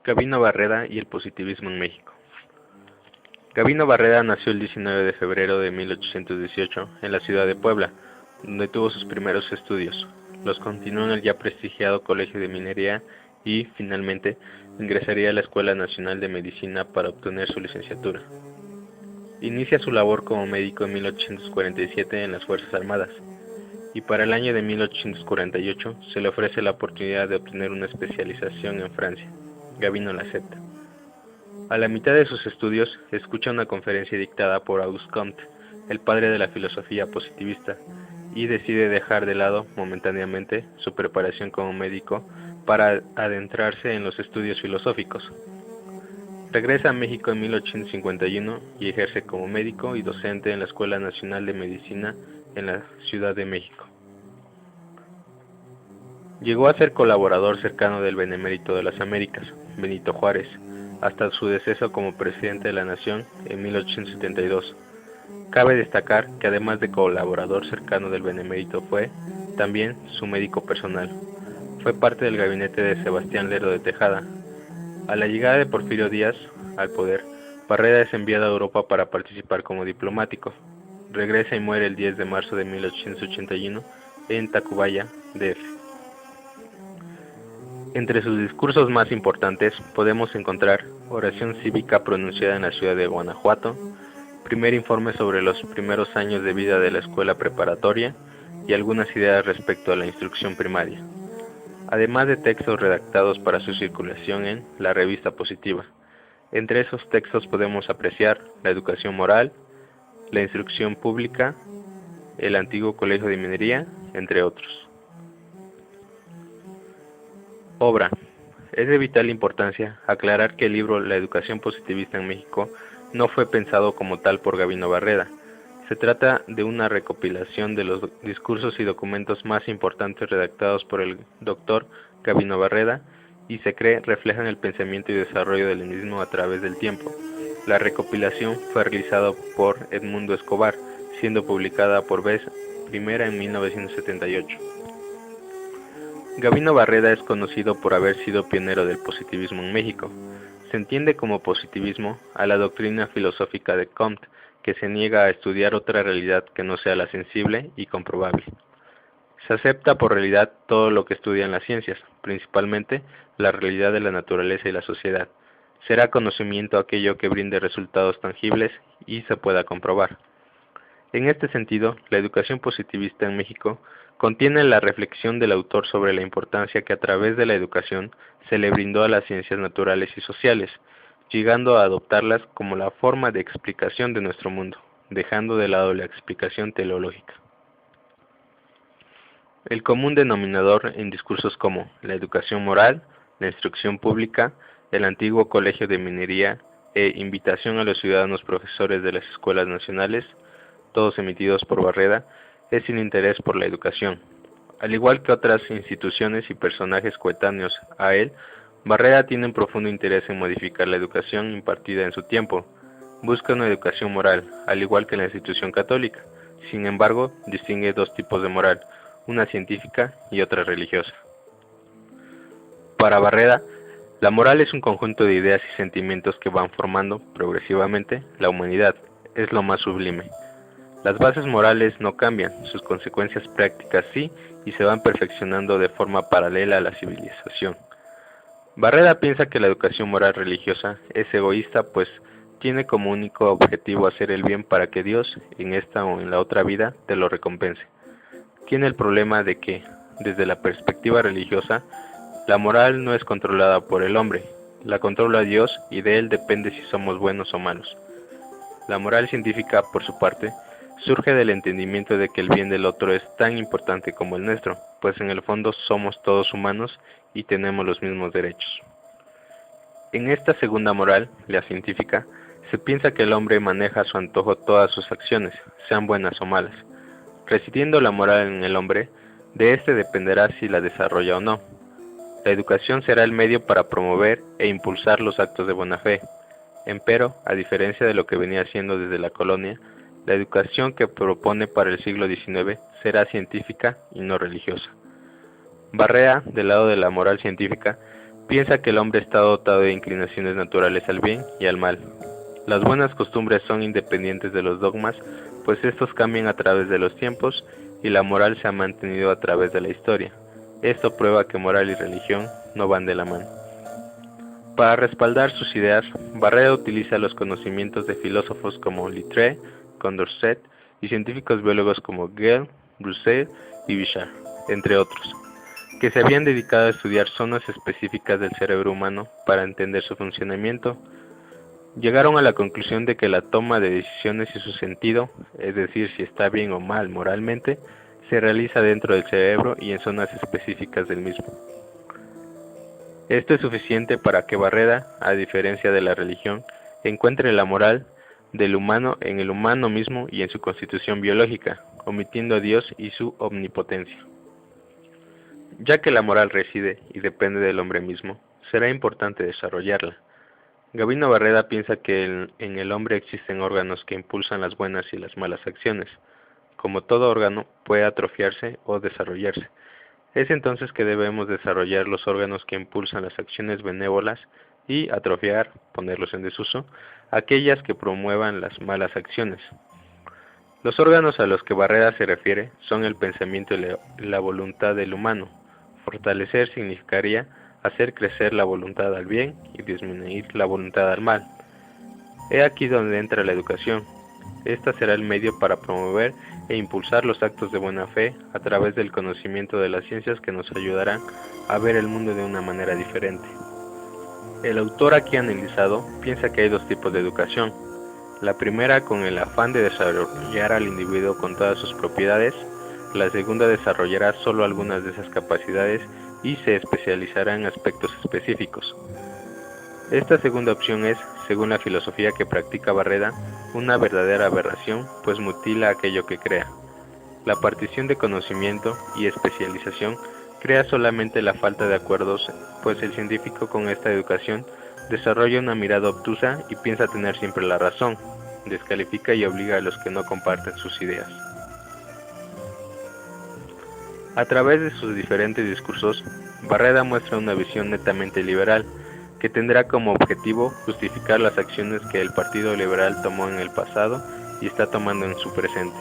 Gabino Barreda y el positivismo en México. Gabino Barreda nació el 19 de febrero de 1818 en la ciudad de Puebla, donde tuvo sus primeros estudios. Los continuó en el ya prestigiado Colegio de Minería y, finalmente, ingresaría a la Escuela Nacional de Medicina para obtener su licenciatura. Inicia su labor como médico en 1847 en las Fuerzas Armadas, y para el año de 1848 se le ofrece la oportunidad de obtener una especialización en Francia. Gabino la acepta. A la mitad de sus estudios, escucha una conferencia dictada por Auguste Comte, el padre de la filosofía positivista, y decide dejar de lado momentáneamente su preparación como médico para adentrarse en los estudios filosóficos. Regresa a México en 1851 y ejerce como médico y docente en la Escuela Nacional de Medicina en la Ciudad de México. Llegó a ser colaborador cercano del Benemérito de las Américas, Benito Juárez, hasta su deceso como presidente de la Nación en 1872. Cabe destacar que además de colaborador cercano del Benemérito fue, también, su médico personal. Fue parte del gabinete de Sebastián Lerdo de Tejada. A la llegada de Porfirio Díaz al poder, Barreda es enviado a Europa para participar como diplomático. Regresa y muere el 10 de marzo de 1881 en Tacubaya, DF. Entre sus discursos más importantes podemos encontrar oración cívica pronunciada en la ciudad de Guanajuato, primer informe sobre los primeros años de vida de la escuela preparatoria y algunas ideas respecto a la instrucción primaria, además de textos redactados para su circulación en la Revista Positiva. Entre esos textos podemos apreciar la educación moral, la instrucción pública, el antiguo Colegio de Minería, entre otros. Obra. Es de vital importancia aclarar que el libro La educación positivista en México no fue pensado como tal por Gabino Barreda. Se trata de una recopilación de los discursos y documentos más importantes redactados por el doctor Gabino Barreda y se cree reflejan el pensamiento y desarrollo del mismo a través del tiempo. La recopilación fue realizada por Edmundo Escobar, siendo publicada por vez primera en 1978. Gabino Barreda es conocido por haber sido pionero del positivismo en México. Se entiende como positivismo a la doctrina filosófica de Comte, que se niega a estudiar otra realidad que no sea la sensible y comprobable. Se acepta por realidad todo lo que estudian las ciencias, principalmente la realidad de la naturaleza y la sociedad. Será conocimiento aquello que brinde resultados tangibles y se pueda comprobar. En este sentido, la educación positivista en México contiene la reflexión del autor sobre la importancia que a través de la educación se le brindó a las ciencias naturales y sociales, llegando a adoptarlas como la forma de explicación de nuestro mundo, dejando de lado la explicación teleológica. El común denominador en discursos como la educación moral, la instrucción pública, el antiguo Colegio de Minería e invitación a los ciudadanos profesores de las escuelas nacionales, todos emitidos por Barreda, es el interés por la educación. Al igual que otras instituciones y personajes coetáneos a él, Barreda tiene un profundo interés en modificar la educación impartida en su tiempo. Busca una educación moral, al igual que la institución católica. Sin embargo, distingue dos tipos de moral, una científica y otra religiosa. Para Barreda, la moral es un conjunto de ideas y sentimientos que van formando, progresivamente, la humanidad. Es lo más sublime. Las bases morales no cambian, sus consecuencias prácticas sí, y se van perfeccionando de forma paralela a la civilización. Barreda piensa que la educación moral religiosa es egoísta, pues tiene como único objetivo hacer el bien para que Dios, en esta o en la otra vida, te lo recompense. Tiene el problema de que, desde la perspectiva religiosa, la moral no es controlada por el hombre, la controla Dios y de él depende si somos buenos o malos. La moral científica, por su parte, surge del entendimiento de que el bien del otro es tan importante como el nuestro, pues en el fondo somos todos humanos y tenemos los mismos derechos. En esta segunda moral, la científica, se piensa que el hombre maneja a su antojo todas sus acciones, sean buenas o malas. Residiendo la moral en el hombre, de éste dependerá si la desarrolla o no. La educación será el medio para promover e impulsar los actos de buena fe. Empero, a diferencia de lo que venía haciendo desde la colonia, la educación que propone para el siglo XIX será científica y no religiosa. Barreda, del lado de la moral científica, Piensa que el hombre está dotado de inclinaciones naturales al bien y al mal. Las buenas costumbres son independientes de los dogmas, pues estos cambian a través de los tiempos y la moral se ha mantenido a través de la historia. Esto prueba que moral y religión no van de la mano. Para respaldar sus ideas, Barreda utiliza los conocimientos de filósofos como Littré, Condorcet y científicos biólogos como Gell, Broussais y Bichat, entre otros, que se habían dedicado a estudiar zonas específicas del cerebro humano para entender su funcionamiento. Llegaron a la conclusión de que la toma de decisiones y su sentido, es decir, si está bien o mal moralmente, se realiza dentro del cerebro y en zonas específicas del mismo. Esto es suficiente para que Barreda, a diferencia de la religión, encuentre la moral del humano en el humano mismo y en su constitución biológica, omitiendo a Dios y su omnipotencia. Ya que la moral reside y depende del hombre mismo, será importante desarrollarla. Gabino Barreda piensa que en el hombre existen órganos que impulsan las buenas y las malas acciones. Como todo órgano, puede atrofiarse o desarrollarse. Es entonces que debemos desarrollar los órganos que impulsan las acciones benévolas y atrofiar, ponerlos en desuso, aquellas que promuevan las malas acciones. Los órganos a los que Barreda se refiere son el pensamiento y la voluntad del humano. Fortalecer significaría hacer crecer la voluntad al bien y disminuir la voluntad al mal. He aquí donde entra la educación. Esta será el medio para promover e impulsar los actos de buena fe a través del conocimiento de las ciencias que nos ayudarán a ver el mundo de una manera diferente. El autor aquí analizado piensa que hay dos tipos de educación. La primera con el afán de desarrollar al individuo con todas sus propiedades, la segunda desarrollará solo algunas de esas capacidades y se especializará en aspectos específicos. Esta segunda opción es, según la filosofía que practica Barreda, una verdadera aberración, pues mutila aquello que crea. La partición de conocimiento y especialización crea solamente la falta de acuerdos, pues el científico con esta educación desarrolla una mirada obtusa y piensa tener siempre la razón, descalifica y obliga a los que no comparten sus ideas. A través de sus diferentes discursos, Barreda muestra una visión netamente liberal, que tendrá como objetivo justificar las acciones que el Partido Liberal tomó en el pasado y está tomando en su presente.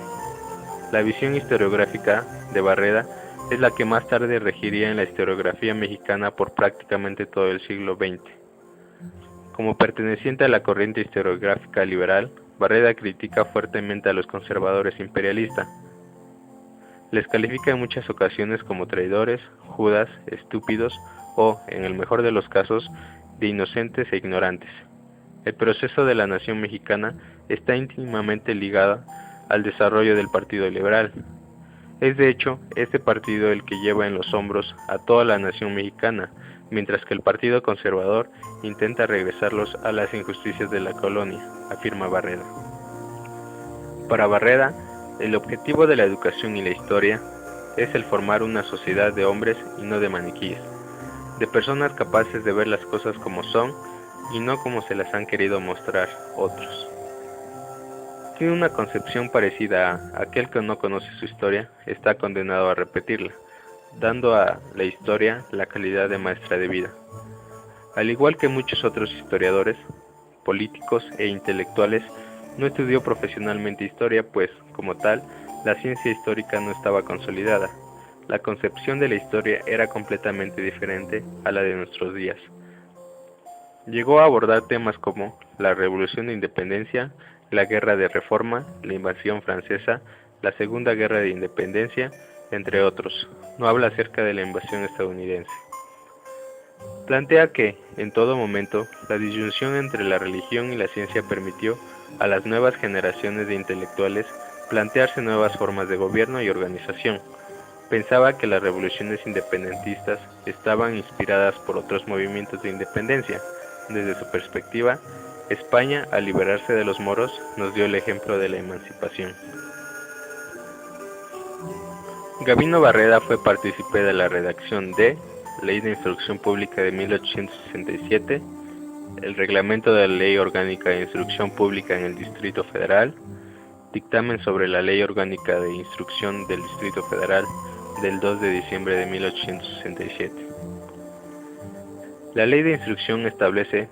La visión historiográfica de Barreda es la que más tarde regiría en la historiografía mexicana por prácticamente todo el siglo XX. Como perteneciente a la corriente historiográfica liberal, Barreda critica fuertemente a los conservadores imperialistas. Les califica en muchas ocasiones como traidores, judas, estúpidos o, en el mejor de los casos, de inocentes e ignorantes. El proceso de la nación mexicana está íntimamente ligado al desarrollo del Partido Liberal. Es de hecho este partido el que lleva en los hombros a toda la nación mexicana, mientras que el Partido Conservador intenta regresarlos a las injusticias de la colonia, afirma Barreda. Para Barreda, el objetivo de la educación y la historia es el formar una sociedad de hombres y no de maniquíes, de personas capaces de ver las cosas como son y no como se las han querido mostrar otros. Tiene una concepción parecida a aquel que no conoce su historia está condenado a repetirla, dando a la historia la calidad de maestra de vida. Al igual que muchos otros historiadores, políticos e intelectuales, no estudió profesionalmente historia, pues, como tal, la ciencia histórica no estaba consolidada. La concepción de la historia era completamente diferente a la de nuestros días. Llegó a abordar temas como la Revolución de Independencia, la Guerra de Reforma, la invasión francesa, la Segunda Guerra de Independencia, entre otros. No habla acerca de la invasión estadounidense. Plantea que, en todo momento, la disyunción entre la religión y la ciencia permitió a las nuevas generaciones de intelectuales plantearse nuevas formas de gobierno y organización. Pensaba que las revoluciones independentistas estaban inspiradas por otros movimientos de independencia. Desde su perspectiva, España, al liberarse de los moros, nos dio el ejemplo de la emancipación. Gabino Barreda fue partícipe de la redacción de Ley de Instrucción Pública de 1867, el Reglamento de la Ley Orgánica de Instrucción Pública en el Distrito Federal, Dictamen sobre la Ley Orgánica de Instrucción del Distrito Federal del 2 de diciembre de 1867. La ley de instrucción establece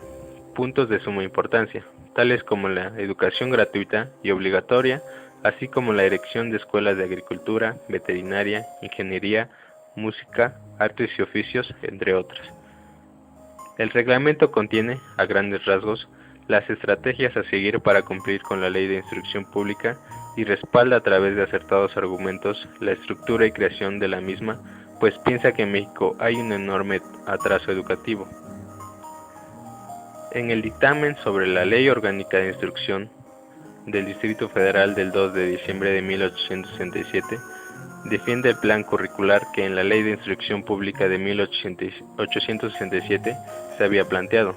puntos de suma importancia, tales como la educación gratuita y obligatoria, así como la erección de escuelas de agricultura, veterinaria, ingeniería, música, artes y oficios, entre otras. El reglamento contiene, a grandes rasgos, las estrategias a seguir para cumplir con la ley de instrucción pública y respalda a través de acertados argumentos la estructura y creación de la misma, pues piensa que en México hay un enorme atraso educativo. En el dictamen sobre la Ley Orgánica de Instrucción del Distrito Federal del 2 de diciembre de 1867, defiende el plan curricular que en la Ley de Instrucción Pública de 1867 se había planteado.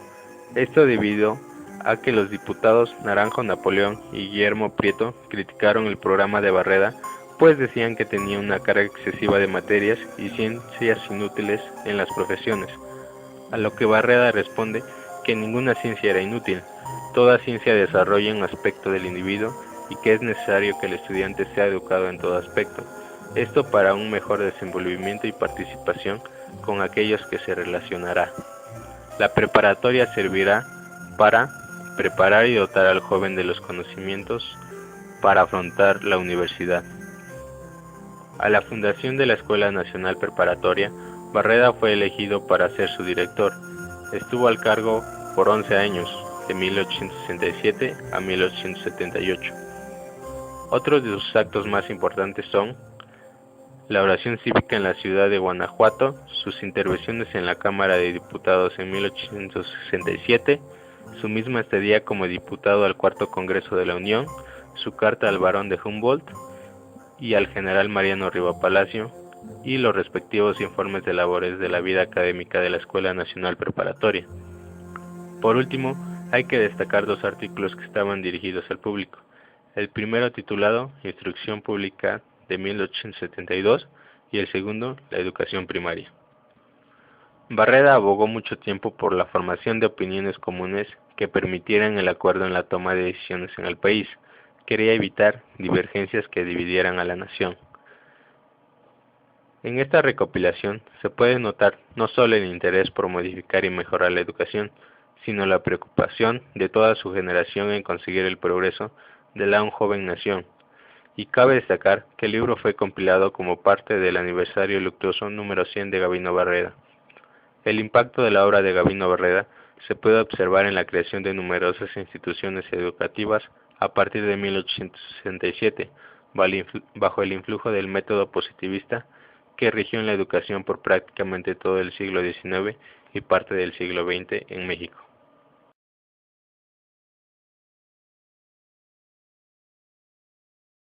Esto debido a que los diputados Naranjo Napoleón y Guillermo Prieto criticaron el programa de Barreda, pues decían que tenía una carga excesiva de materias y ciencias inútiles en las profesiones, a lo que Barreda responde que ninguna ciencia era inútil, toda ciencia desarrolla un aspecto del individuo y que es necesario que el estudiante sea educado en todo aspecto, esto para un mejor desenvolvimiento y participación con aquellos que se relacionará. La preparatoria servirá para preparar y dotar al joven de los conocimientos para afrontar la universidad. A la fundación de la Escuela Nacional Preparatoria, Barreda fue elegido para ser su director. Estuvo al cargo por 11 años, de 1867 a 1878. Otros de sus actos más importantes son la oración cívica en la ciudad de Guanajuato, sus intervenciones en la Cámara de Diputados en 1867, su misma estadía como diputado al Cuarto Congreso de la Unión, su carta al barón de Humboldt y al general Mariano Riva Palacio, y los respectivos informes de labores de la vida académica de la Escuela Nacional Preparatoria. Por último, hay que destacar dos artículos que estaban dirigidos al público. El primero titulado Instrucción Pública de 1872 y el segundo La Educación Primaria. Barreda abogó mucho tiempo por la formación de opiniones comunes que permitieran el acuerdo en la toma de decisiones en el país. Quería evitar divergencias que dividieran a la nación. En esta recopilación se puede notar no solo el interés por modificar y mejorar la educación, sino la preocupación de toda su generación en conseguir el progreso de la aún joven nación. Y cabe destacar que el libro fue compilado como parte del aniversario luctuoso número 100 de Gabino Barreda. El impacto de la obra de Gabino Barreda se puede observar en la creación de numerosas instituciones educativas a partir de 1867, bajo el influjo del método positivista que rigió en la educación por prácticamente todo el siglo XIX y parte del siglo XX en México.